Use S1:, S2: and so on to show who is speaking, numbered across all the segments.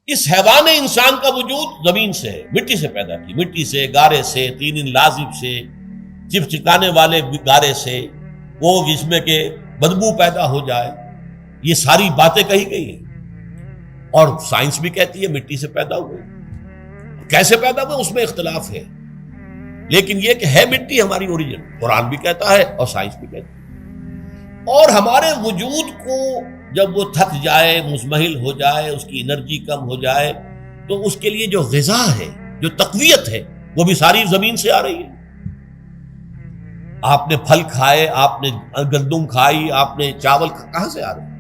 S1: اس حیوان انسان کا وجود زمین سے ہے، مٹی سے پیدا کی، مٹی سے، گارے سے، تین لازم سے، چپچکانے والے گارے سے، وہ جس میں کہ بدبو پیدا ہو جائے، یہ ساری باتیں کہی گئی ہیں۔ اور سائنس بھی کہتی ہے مٹی سے پیدا ہوئے، کیسے پیدا ہوئے اس میں اختلاف ہے، لیکن یہ کہ ہے مٹی ہماری اوریجن، قرآن بھی کہتا ہے اور سائنس بھی کہتی ہے۔ اور ہمارے وجود کو جب وہ تھک جائے، مزمحل ہو جائے، اس کی انرجی کم ہو جائے، تو اس کے لیے جو غذا ہے، جو تقویت ہے، وہ بھی ساری زمین سے آ رہی ہے۔ آپ نے پھل کھائے، آپ نے گندم کھائی، آپ نے چاول کہاں سے آ رہے ہیں؟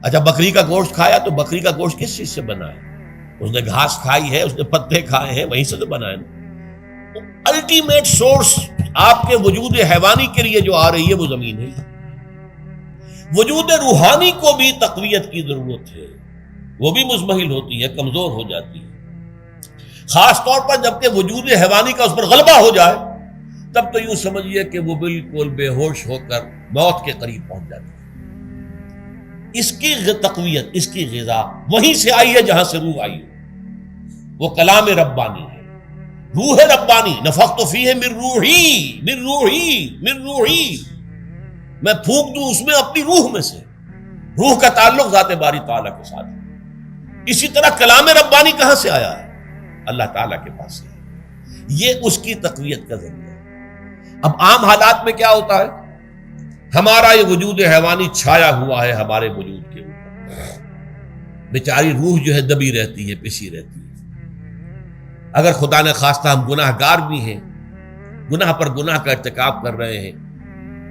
S1: اچھا بکری کا گوشت کھایا تو بکری کا گوشت کس چیز سے بنا ہے؟ اس نے گھاس کھائی ہے، اس نے پتے کھائے ہیں، وہیں سے تو بنا ہے۔ الٹیمیٹ سورس آپ کے وجود حیوانی کے لیے جو آ رہی ہے وہ زمین ہے۔ وجود روحانی کو بھی تقویت کی ضرورت ہے، وہ بھی مزمحل ہوتی ہے، کمزور ہو جاتی ہے، خاص طور پر جبکہ وجود حیوانی کا اس پر غلبہ ہو جائے، تب تو یوں سمجھیے کہ وہ بالکل بے ہوش ہو کر موت کے قریب پہنچ جاتی ہے۔ اس کی تقویت، اس کی غذا وہیں سے آئی ہے جہاں سے روح آئی ہے، وہ کلام ربانی ہے، روح ربانی، نفخت فیہ من روحی من روحی من روحی، میں پھونک دوں اس میں اپنی روح میں سے۔ روح کا تعلق ذات باری تعالیٰ کے ساتھ ہے۔ اسی طرح کلام ربانی کہاں سے آیا ہے؟ اللہ تعالیٰ کے پاس سے ہے، یہ اس کی تقویت کا ذریعہ ہے۔ اب عام حالات میں کیا ہوتا ہے؟ ہمارا یہ وجود حیوانی چھایا ہوا ہے ہمارے وجود کے اوپر، بیچاری روح جو ہے دبی رہتی ہے، پسی رہتی ہے۔ اگر خدا نے خواستہ ہم گناہ گار بھی ہیں، گناہ پر گناہ کا ارتکاب کر رہے ہیں،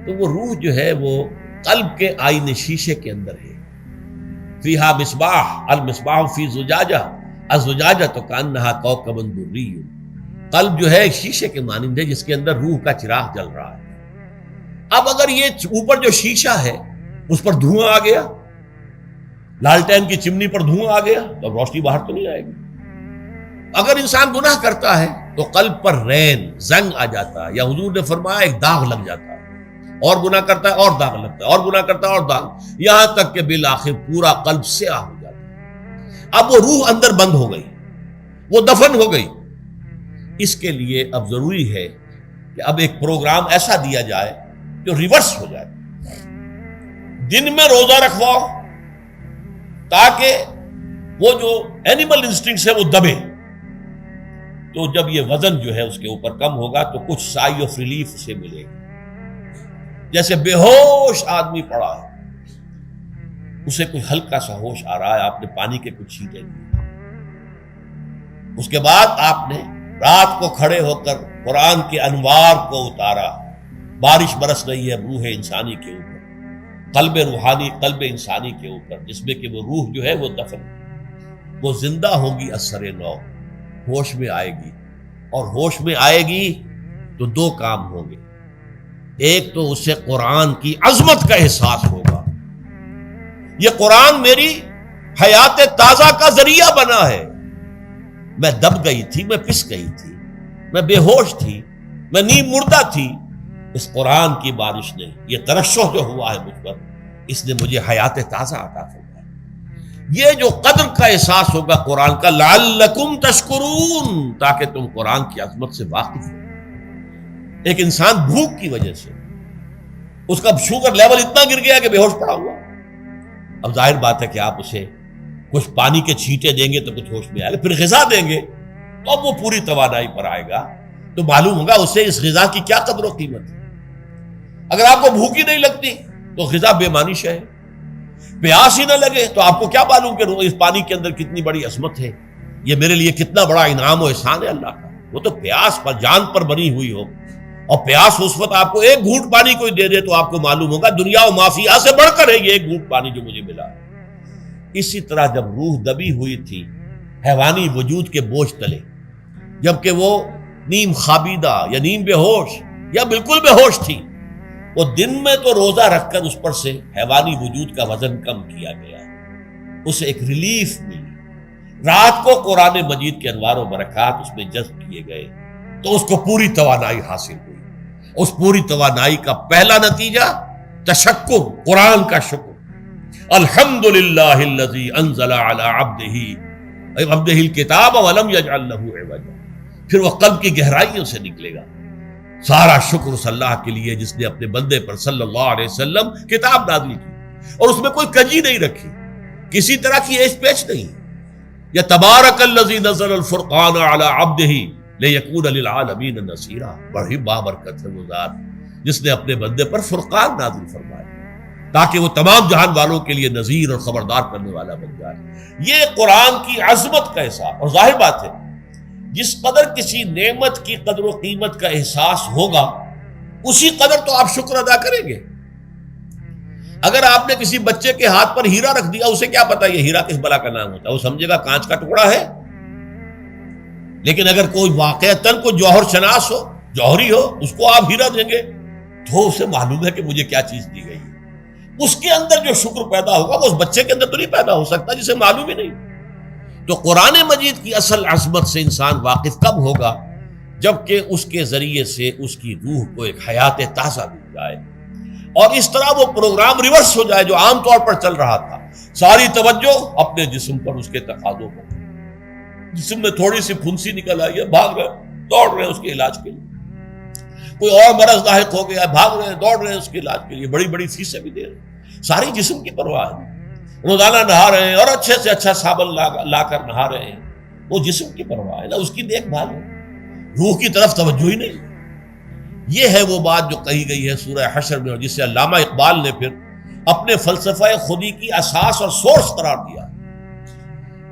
S1: تو وہ روح جو ہے وہ قلب کے آئینے شیشے کے اندر ہے۔ فیہا مصباح، المصباح فی زجاجہ، الزجاجہ تو کانہا کوکب دری، قلب جو ہے شیشے کے مانند ہے جس کے اندر روح کا چراغ جل رہا ہے۔ اب اگر یہ اوپر جو شیشہ ہے اس پر دھواں آ گیا، لالٹین کی چمنی پر دھواں آ گیا، تو اب روشنی باہر تو نہیں آئے گی۔ اگر انسان گناہ کرتا ہے تو قلب پر رین، زنگ آ جاتا ہے، یا حضور نے فرمایا ایک داغ لگ جاتا ہے، اور گناہ کرتا ہے اور داغ لگتا ہے، اور گناہ کرتا ہے اور داغ، یہاں تک کہ بالآخر پورا قلب سیاہ ہو جاتا ہے۔ اب وہ روح اندر بند ہو گئی، وہ دفن ہو گئی۔ اس کے لیے اب ضروری ہے کہ اب ایک پروگرام ایسا دیا جائے جو ریورس ہو جائے۔ دن میں روزہ رکھواؤ تاکہ وہ جو اینیمل انسٹنکٹس ہے وہ دبے، تو جب یہ وزن جو ہے اس کے اوپر کم ہوگا تو کچھ سائی آف ریلیف سے ملے گا۔ جیسے بے ہوش آدمی پڑا ہے، اسے کوئی ہلکا سا ہوش آ رہا ہے، آپ نے پانی کے کچھ چھینٹے لیے، اس کے بعد آپ نے رات کو کھڑے ہو کر قرآن کے انوار کو اتارا، بارش برس رہی ہے روح انسانی کے اوپر، قلب روحانی، قلب انسانی کے اوپر، جس میں کہ وہ روح جو ہے وہ دفن، وہ زندہ ہوگی اثر نو، ہوش میں آئے گی۔ اور ہوش میں آئے گی تو دو کام ہوں گے، ایک تو اسے قرآن کی عظمت کا احساس ہوگا، یہ قرآن میری حیات تازہ کا ذریعہ بنا ہے، میں دب گئی تھی، میں پس گئی تھی، میں بے ہوش تھی، میں نیم مردہ تھی، اس قرآن کی بارش نے، یہ ترشح جو ہوا ہے مجھ پر، اس نے مجھے حیات تازہ عطا فرمائی۔ یہ جو قدر کا احساس ہوگا قرآن کا، لعلکم تشکرون، تاکہ تم قرآن کی عظمت سے واقف ہو۔ ایک انسان بھوک کی وجہ سے اس کا شوگر لیول اتنا گر گیا کہ بے ہوش پڑا ہوا، اب ظاہر بات ہے کہ آپ اسے کچھ پانی کے چھینٹے دیں گے تو کچھ ہوش میں آئے گا، پھر غذا دیں گے تو اب وہ پوری توانائی پر آئے گا، تو معلوم ہوگا اسے اس غذا کی کیا قدر و قیمت ہے۔ اگر آپ کو بھوک ہی نہیں لگتی تو غذا بے معنی شے ہے، پیاس ہی نہ لگے تو آپ کو کیا معلوم کہ اس پانی کے اندر کتنی بڑی عظمت ہے، یہ میرے لیے کتنا بڑا انعام و احسان ہے اللہ کا۔ وہ تو پیاس پر جان پر بنی ہوئی ہو، اور پیاس اس وقت آپ کو ایک گھونٹ پانی کوئی دے دے تو آپ کو معلوم ہوگا دنیا و مافیہ سے بڑھ کر ہے یہ ایک گھونٹ پانی جو مجھے ملا۔ اسی طرح جب روح دبی ہوئی تھی حیوانی وجود کے بوجھ تلے، جبکہ وہ نیم خوابیدہ یا نیم بے ہوش یا بالکل بے ہوش تھی، وہ دن میں تو روزہ رکھ کر اس پر سے حیوانی وجود کا وزن کم کیا گیا، اسے ایک ریلیف ملی۔ رات کو قرآن مجید کے انوار و برکات اس میں جذب کیے گئے تو اس کو پوری توانائی حاصل ہوئی۔ اس پوری توانائی کا پہلا نتیجہ تشکر، قرآن کا شکر، الحمدللہ الذی انزل علی عبدہ عبدہ الکتاب ولم یجعل لہ عوجا، پھر وہ قلب کی گہرائیوں سے نکلے گا۔ سارا شکر اس اللہ کے لیے جس نے اپنے بندے پر صلی اللہ علیہ وسلم کتاب نازل کی اور اس میں کوئی کجی نہیں رکھی، کسی طرح کی ایچ پیچ نہیں۔ یا تبارک الذی نزل الفرقان علی عبدہ لیکون للعالمین نذیرا، بڑی بابرکت ہے وہ ذات جس نے اپنے بندے پر فرقان نازل فرمایا تاکہ وہ تمام جہان والوں کے لیے نذیر اور خبردار کرنے والا بن جائے۔ یہ قرآن کی عظمت کا احساس، اور ظاہر بات ہے جس قدر کسی نعمت کی قدر و قیمت کا احساس ہوگا اسی قدر تو آپ شکر ادا کریں گے۔ اگر آپ نے کسی بچے کے ہاتھ پر ہیرا رکھ دیا، اسے کیا پتا یہ ہیرا کس بلا کا نام ہوتا ہے، وہ سمجھے گا کانچ کا ٹکڑا ہے۔ لیکن اگر کوئی واقعتاً کوئی جوہر شناس ہو، جوہری ہو، اس کو آپ ہیرا دیں گے تو اسے معلوم ہے کہ مجھے کیا چیز دی گئی ہے۔ اس کے اندر جو شکر پیدا ہوگا وہ اس بچے کے اندر تو نہیں پیدا ہو سکتا جسے معلوم ہی نہیں۔ تو قرآن مجید کی اصل عظمت سے انسان واقف کب ہوگا؟ جبکہ اس کے ذریعے سے اس کی روح کو ایک حیات تازہ مل جائے اور اس طرح وہ پروگرام ریورس ہو جائے جو عام طور پر چل رہا تھا، ساری توجہ اپنے جسم پر، اس کے تقاضوں پر۔ جسم میں تھوڑی سی پھنسی نکل آئی ہے، بھاگ رہے، دوڑ رہے اس کے علاج کے لیے۔ کوئی اور مرض لاحق ہو گیا، بھاگ رہے، دوڑ رہے اس کے علاج کے لیے، بڑی بڑی فیسیں بھی دے رہے، ساری جسم کی پرواہ ہے۔ روزانہ نہا رہے ہیں اور اچھے سے اچھا صابن لا کر نہا رہے ہیں، وہ جسم کی پرواہ ہے نا، اس کی دیکھ بھال ہے، روح کی طرف توجہ ہی نہیں۔ یہ ہے وہ بات جو کہی گئی ہے سورہ حشر میں، اور جسے علامہ اقبال نے پھر اپنے فلسفہ خودی کی اساس اور سورس قرار دیا۔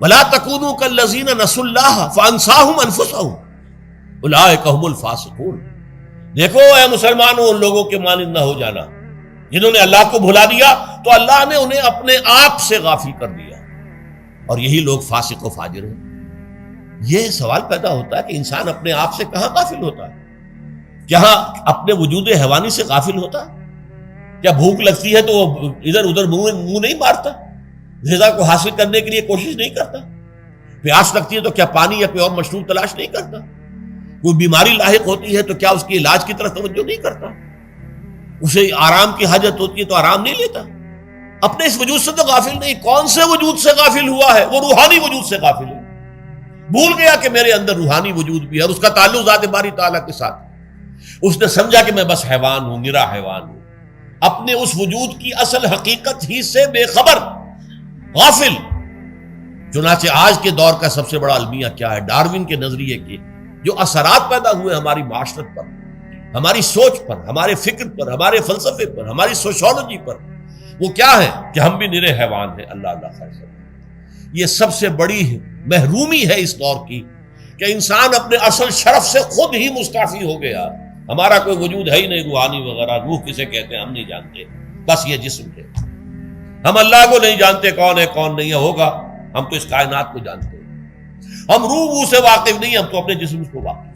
S1: وَلَا تَكُونُوا كَالَّذِينَ نَسُوا اللَّهَ فَأَنسَاهُمْ أَنفُسَهُمْ أُولَٰئِكَ هُمُ الْفَاسِقُونَ۔ دیکھو اے مسلمانوں، ان لوگوں کے مانند نہ ہو جانا جنہوں نے اللہ کو بھلا دیا تو اللہ نے انہیں اپنے آپ سے غافل کر دیا، اور یہی لوگ فاسق و فاجر ہیں۔ یہ سوال پیدا ہوتا ہے کہ انسان اپنے آپ سے کہاں غافل ہوتا ہے؟ کیا اپنے وجود حیوانی سے غافل ہوتا ہے؟ کیا بھوک لگتی ہے تو وہ ادھر ادھر منہ نہیں مارتا، غذا کو حاصل کرنے کے لیے کوشش نہیں کرتا؟ پیاس لگتی ہے تو کیا پانی یا کوئی اور مشروب تلاش نہیں کرتا؟ کوئی بیماری لاحق ہوتی ہے تو کیا اس کے علاج کی طرف توجہ نہیں کرتا؟ اسے آرام کی حاجت ہوتی ہے تو آرام نہیں لیتا؟ اپنے اس وجود سے تو غافل نہیں۔ کون سے وجود سے غافل ہوا ہے؟ وہ روحانی وجود سے غافل ہے۔ بھول گیا کہ میرے اندر روحانی وجود بھی ہے اور اس کا تعلق ذات باری تعالیٰ کے ساتھ۔ اس نے سمجھا کہ میں بس حیوان ہوں، نرا حیوان ہوں، اپنے اس وجود کی اصل حقیقت ہی سے بے خبر، غافل۔ چنانچہ آج کے دور کا سب سے بڑا المیہ کیا ہے؟ ڈاروین کے نظریے کے جو اثرات پیدا ہوئے ہماری معاشرت پر، ہماری سوچ پر، ہمارے فکر پر، ہمارے فلسفے پر، ہماری سوشولوجی پر، وہ کیا ہے کہ ہم بھی نرے حیوان ہیں۔ اللہ اللہ خیر کرے۔ یہ سب سے بڑی محرومی ہے اس دور کی کہ انسان اپنے اصل شرف سے خود ہی مستعفی ہو گیا۔ ہمارا کوئی وجود ہے ہی نہیں روحانی وغیرہ، روح کسے کہتے ہیں ہم نہیں جانتے، بس یہ جسم ہے۔ ہم اللہ کو نہیں جانتے کون ہے کون نہیں ہے، ہوگا ہم تو اس کائنات کو جانتے ہیں۔ ہم روح سے واقف نہیں، ہم تو اپنے جسم کو واقف۔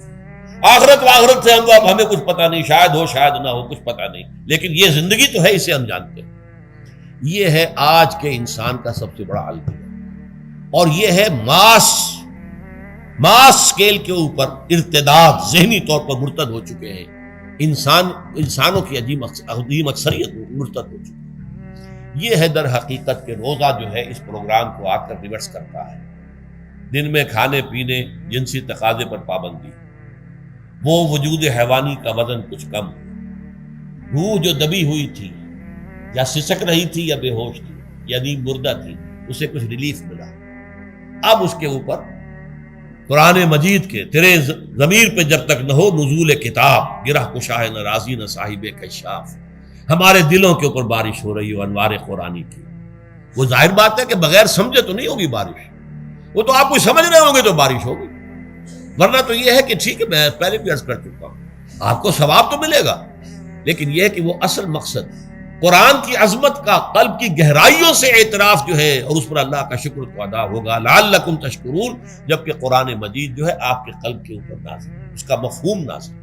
S1: آخرت سے ہمیں کچھ پتہ نہیں، شاید ہو شاید نہ ہو، کچھ پتہ نہیں، لیکن یہ زندگی تو ہے، اسے ہم جانتے ہیں۔ یہ ہے آج کے انسان کا سب سے بڑا المیہ، اور یہ ہے ماس سکیل کے اوپر ارتداد، ذہنی طور پر مرتد ہو چکے ہیں انسانوں کی عظیم اکثریت مرتد ہو چکی ہے۔ یہ ہے در حقیقت کہ روزہ جو ہے اس پروگرام کو آ کر ریورس کرتا ہے۔ دن میں کھانے پینے، جنسی تقاضے پر پابندی، وہ وجود حیوانی کا وزن کچھ کم، روح جو دبی ہوئی تھی یا سسک رہی تھی یا بے ہوش تھی یا نیند مردہ تھی، اسے کچھ ریلیف ملا۔ اب اس کے اوپر قرآن مجید کے تیرے ضمیر پہ جب تک نہ ہو نزول کتاب، گرہ کشاہ نہ راضی نہ صاحب کشاف، ہمارے دلوں کے اوپر بارش ہو رہی ہو انوار قرآنی کی۔ وہ ظاہر بات ہے کہ بغیر سمجھے تو نہیں ہوگی بارش، وہ تو آپ کوئی سمجھ رہے ہوں گے تو بارش ہوگی، ورنہ تو یہ ہے کہ ٹھیک ہے میں پہلے بھی عرض کر چکا ہوں آپ کو ثواب تو ملے گا، لیکن یہ ہے کہ وہ اصل مقصد قرآن کی عظمت کا قلب کی گہرائیوں سے اعتراف جو ہے اور اس پر اللہ کا شکر تو ادا ہوگا، لعلکم تشکرون، جبکہ قرآن مجید جو ہے آپ کے قلب کے اوپر نازل، اس کا مفہوم نازل۔